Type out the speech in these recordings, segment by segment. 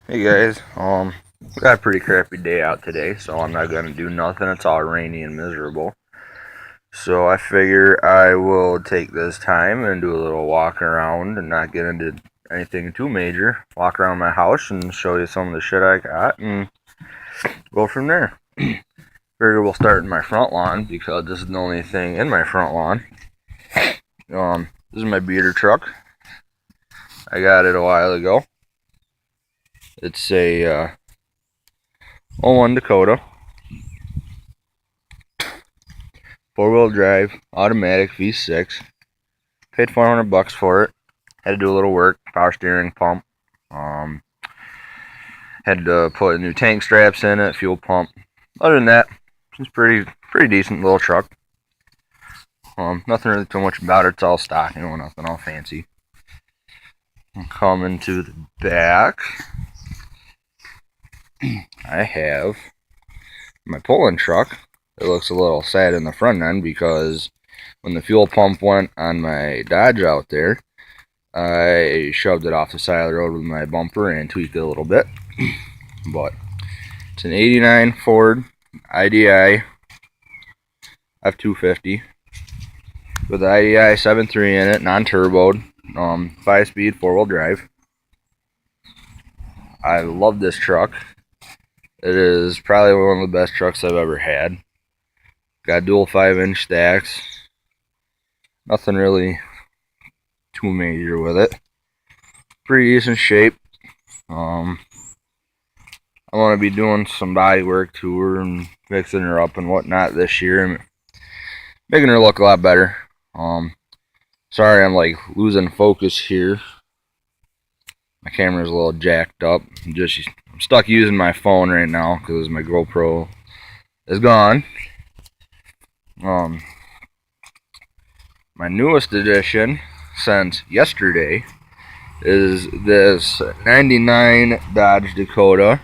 Hey guys, we got a pretty crappy day out today, so I'm not gonna do nothing. It's all rainy and miserable. So I figure I will take this time and do a little walk around and not get into anything too major. Walk around my house and show you some of the shit I got and go from there. Figure we'll start in my front lawn because this is the only thing in my front lawn. This is my beater truck. I got it a while ago. It's a '01 Dakota. 4-wheel drive, automatic V6. Paid $400 for it. Had to do a little work, power steering, pump. Um, had to put new tank straps in it, fuel pump. Other than that, it's pretty decent little truck. Nothing really too much about it. It's all stock, nothing all fancy. Coming to the back, I have my pulling truck. It looks a little sad in the front end because when the fuel pump went on my Dodge out there, I shoved it off the side of the road with my bumper and tweaked it a little bit. But it's an '89 Ford IDI F250 with the IDI 7.3 in it, non-turboed, 5-speed 4-wheel drive. I love this truck. It is probably one of the best trucks I've ever had. Got dual 5-inch stacks. Nothing really too major with it. Pretty decent shape. I want to be doing some body work to her and fixing her up and whatnot this year and making her look a lot better. Sorry I'm like losing focus here. My camera's a little jacked up. I'm stuck using my phone right now because my GoPro is gone. My newest addition since yesterday is this '99 Dodge Dakota.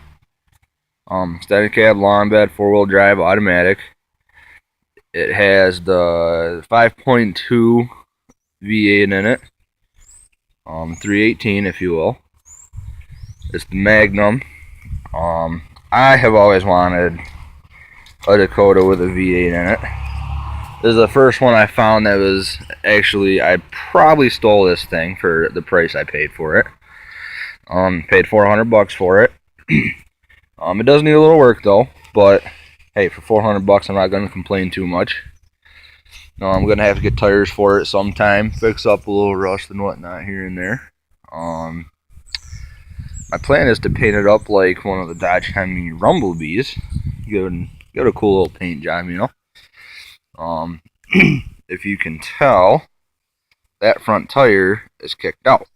Standard cab, long bed, 4-wheel drive, automatic. It has the 5.2 V8 in it. 318, if you will. It's the Magnum. I have always wanted a Dakota with a V8 in it. This is the first one I found that was actually, I probably stole this thing for the price I paid for it. Paid $400 for it. It does need a little work though, but hey, for $400 I'm not going to complain too much. I'm going to have to get tires for it sometime, fix up a little rust and whatnot here and there. My plan is to paint it up like one of the Dodge Hemi Rumblebees. Give it a cool little paint job, If you can tell, that front tire is kicked out.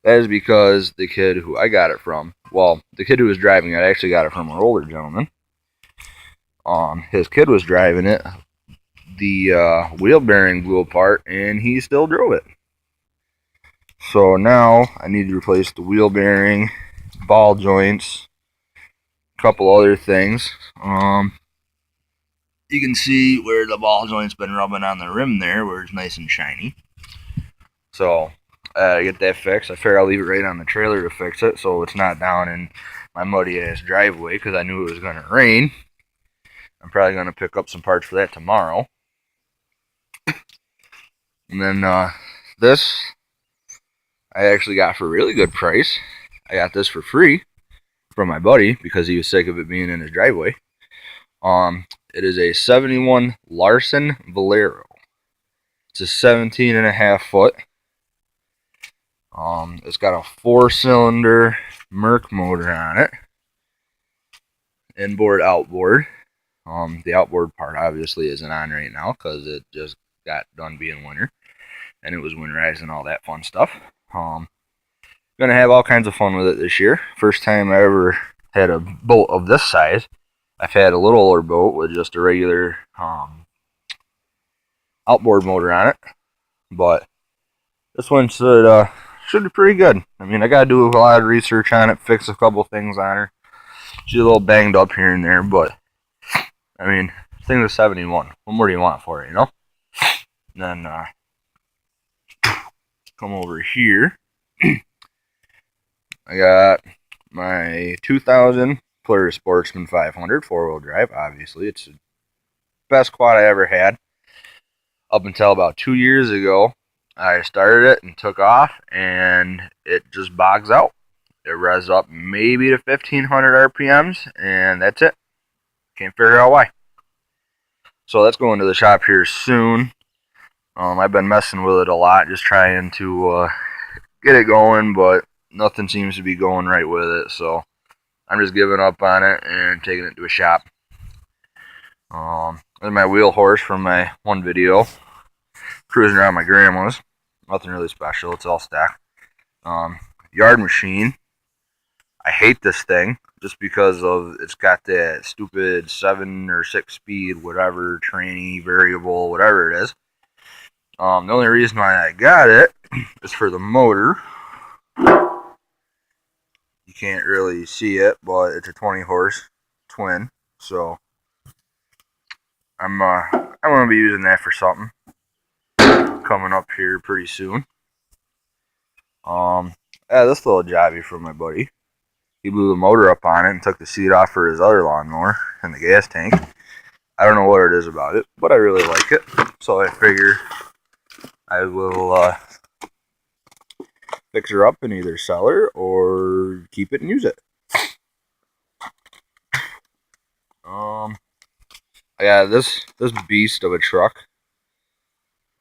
That is because the kid who I got it from, the kid who was driving it, I actually got it from an older gentleman. His kid was driving it. The wheel bearing blew apart, and he still drove it. So now I need to replace the wheel bearing, ball joints, a couple other things. You can see where the ball joint's been rubbing on the rim there, where it's nice and shiny. So I get that fixed. I figure I'll leave it right on the trailer to fix it, so it's not down in my muddy ass driveway because I knew it was going to rain. I'm probably going to pick up some parts for that tomorrow. And then this I actually got for a really good price. I got this for free from my buddy because he was sick of it being in his driveway. It is a '71 Larson Valero. It's a 17.5 foot. It's got a 4-cylinder Merc motor on it. Inboard, outboard. The outboard part obviously isn't on right now because it just got done being winter. And it was winterized and all that fun stuff. Gonna have all kinds of fun with it this year. First time I ever had a boat of this size. I've had a little older boat with just a regular outboard motor on it, but this one should be pretty good. I mean, I gotta do a lot of research on it, fix a couple things on her. She's a little banged up here and there, but I mean, this thing's a '71. What more do you want for it, And then come over here. I got my 2000 Polaris Sportsman 500 4-wheel drive. Obviously, it's the best quad I ever had. Up until about 2 years ago, I started it and took off, and it just bogs out. It revs up maybe to 1500 RPMs, and that's it. Can't figure out why. So let's go into the shop here soon. I've been messing with it a lot, just trying to get it going, but nothing seems to be going right with it. So I'm just giving up on it and taking it to a shop. There's my wheel horse from my one video, cruising around my grandma's. Nothing really special. It's all stacked. Yard machine. I hate this thing just because of it's got that stupid 7 or 6 speed, whatever, tranny, variable, whatever it is. The only reason why I got it is for the motor. You can't really see it, but it's a 20 horse twin. So I'm gonna be using that for something coming up here pretty soon. This little jobby from my buddy. He blew the motor up on it and took the seat off for his other lawnmower and the gas tank. I don't know what it is about it, but I really like it. So I figure I will fix her up and either sell her or keep it and use it. Yeah, this beast of a truck.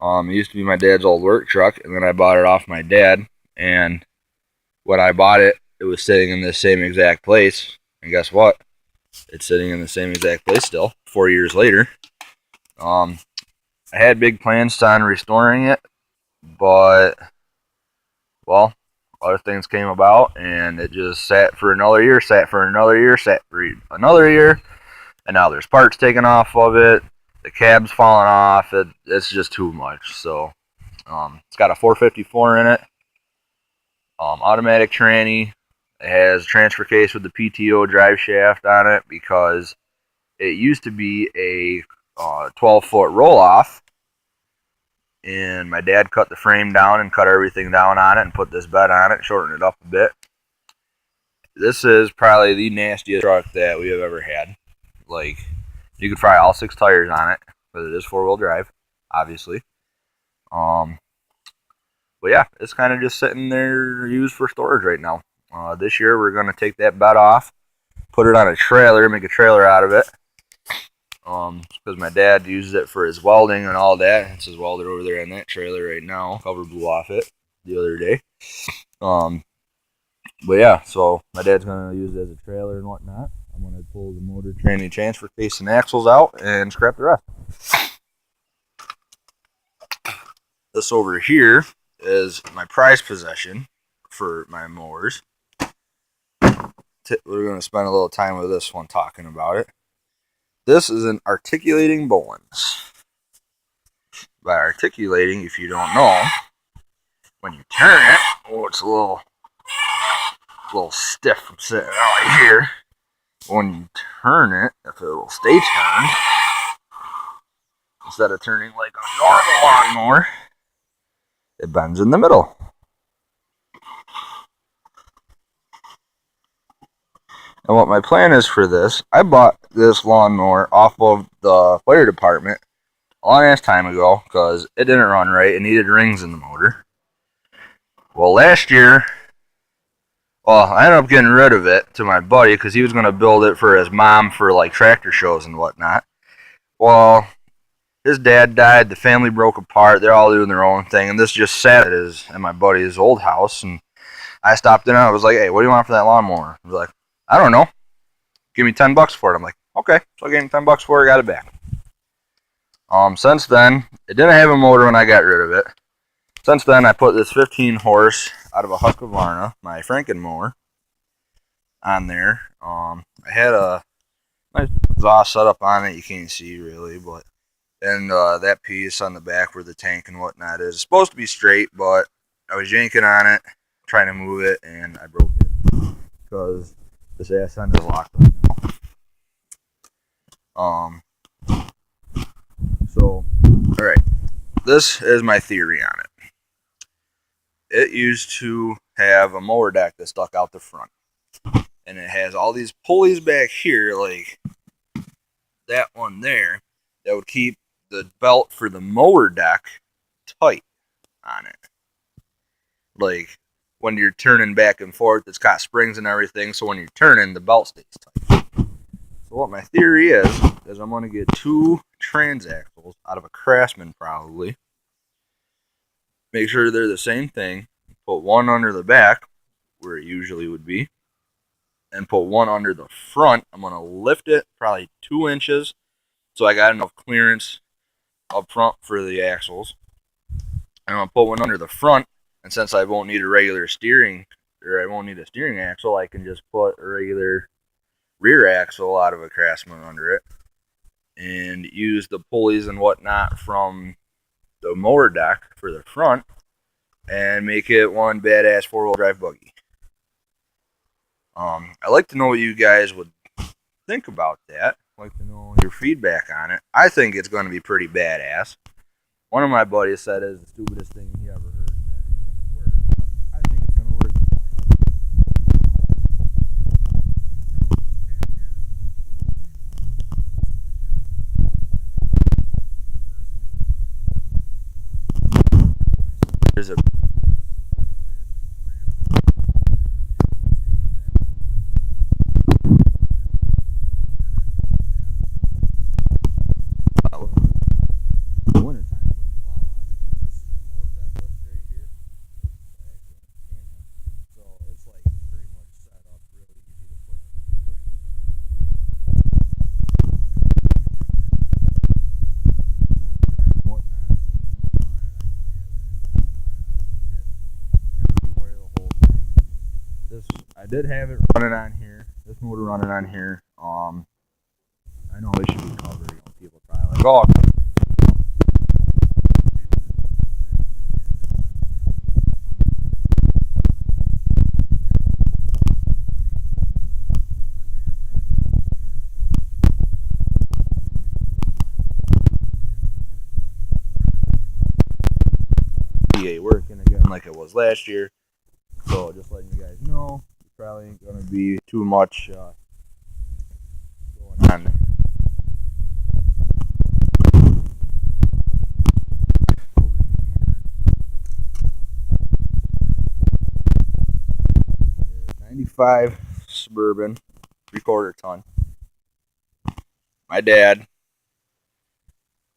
It used to be my dad's old work truck, and then I bought it off my dad. And when I bought it, it was sitting in the same exact place. And guess what? It's sitting in the same exact place still, 4 years later. I had big plans on restoring it, but, well, other things came about, and it just sat for another year, sat for another year, sat for another year, and now there's parts taken off of it. The cab's falling off. It's just too much. So, it's got a 454 in it, automatic tranny. It has a transfer case with the PTO drive shaft on it because it used to be a 12-foot roll-off, and my dad cut the frame down and cut everything down on it and put this bed on it, shortened it up a bit. This is probably the nastiest truck that we have ever had. Like, you could fry all 6 tires on it, but it is 4-wheel drive, obviously. But yeah, it's kind of just sitting there used for storage right now. This year we're going to take that bed off, put it on a trailer, make a trailer out of it. Because my dad uses it for his welding and all that. It's his welder over there in that trailer right now. Cover blew off it the other day. But yeah, so my dad's going to use it as a trailer and whatnot. I'm going to pull the motor, tranny, transfer case, and axles out and scrap the rest. This over here is my prized possession for my mowers. We're going to spend a little time with this one talking about it. This is an articulating Bowens. By articulating, if you don't know, when you turn it, it's a little stiff from sitting out here. When you turn it, if it will stay turned, instead of turning like a normal lawnmower, it bends in the middle. And what my plan is for this, I bought this lawnmower off of the fire department a long ass time ago because it didn't run right. It needed rings in the motor. Well, last year, I ended up getting rid of it to my buddy because he was going to build it for his mom for like tractor shows and whatnot. Well, his dad died. The family broke apart. They're all doing their own thing. And this just sat at my buddy's old house. And I stopped in and I was like, hey, what do you want for that lawnmower? He was like, I don't know. Give me $10 for it. I'm like, okay. So I gave him $10 for it. Got it back. Since then, it didn't have a motor when I got rid of it. Since then, I put this 15 horse out of a Husqvarna, my Franken mower, on there. I had a nice exhaust set up on it. You can't see really, but and that piece on the back where the tank and whatnot is supposed to be straight, but I was yanking on it, trying to move it, and I broke it because this ass end is locked right now. So, alright. This is my theory on it. It used to have a mower deck that stuck out the front. and it has all these pulleys back here, like that one there, that would keep the belt for the mower deck tight on it. Like when you're turning back and forth, it's got springs and everything, so when you're turning, the belt stays tight. So what my theory is I'm going to get 2 transaxles out of a Craftsman probably. Make sure they're the same thing. Put one under the back, where it usually would be, and put one under the front. I'm going to lift it probably 2 inches so I got enough clearance up front for the axles. I'm going to put one under the front, and since I won't need a regular steering, or I won't need a steering axle, I can just put a regular rear axle out of a Craftsman under it and use the pulleys and whatnot from the mower deck for the front and make it one badass 4-wheel drive buggy. I'd like to know what you guys would think about that. I'd like to know your feedback on it. I think it's going to be pretty badass. One of my buddies said it's the stupidest thing he ever heard, that ain't going to work, but I think it's going to work fine. There's a I did have it running on here. This motor running on here. I know it should be covered. People probably like, oh. Working again like it was last year. So just letting you guys know, probably ain't gonna be too much going on there. 95 Suburban, 3/4 ton. My dad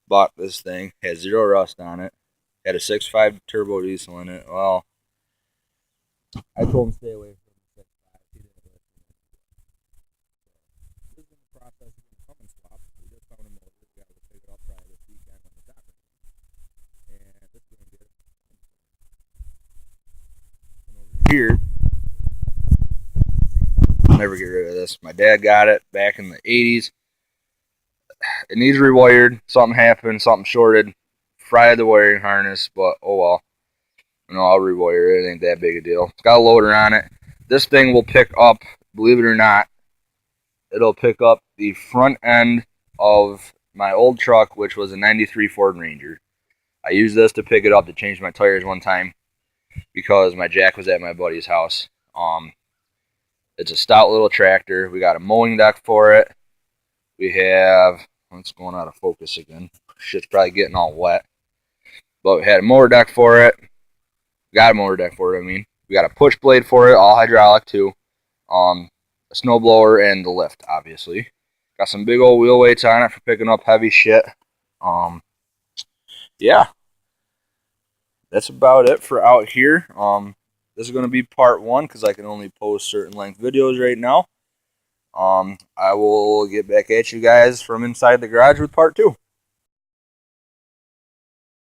bought this thing, had 0 rust on it, had a 6.5 turbo diesel in it. Well, I told him to stay away from the 6.5. He didn't listen. So, this is in the process of getting coming swap. We just found a motor. We got to pick it up probably this weekend on the dock. And this is going to get over here. I'll never get rid of this. My dad got it back in the 80s. It needs rewired. Something happened. Something shorted. Fried the wiring harness, but oh well. You know, I'll rewire it. It ain't that big a deal. It's got a loader on it. This thing will pick up, believe it or not, it'll pick up the front end of my old truck, which was a 93 Ford Ranger. I used this to pick it up to change my tires one time because my jack was at my buddy's house. It's a stout little tractor. We got a mowing deck for it. We have, it's going out of focus again. Shit's probably getting all wet. But we had a mower deck for it. Got a motor deck for it, I mean. We got a push blade for it, all hydraulic too. A snowblower and the lift, obviously. Got some big old wheel weights on it for picking up heavy shit. Yeah. That's about it for out here. This is going to be part 1 because I can only post certain length videos right now. I will get back at you guys from inside the garage with part 2.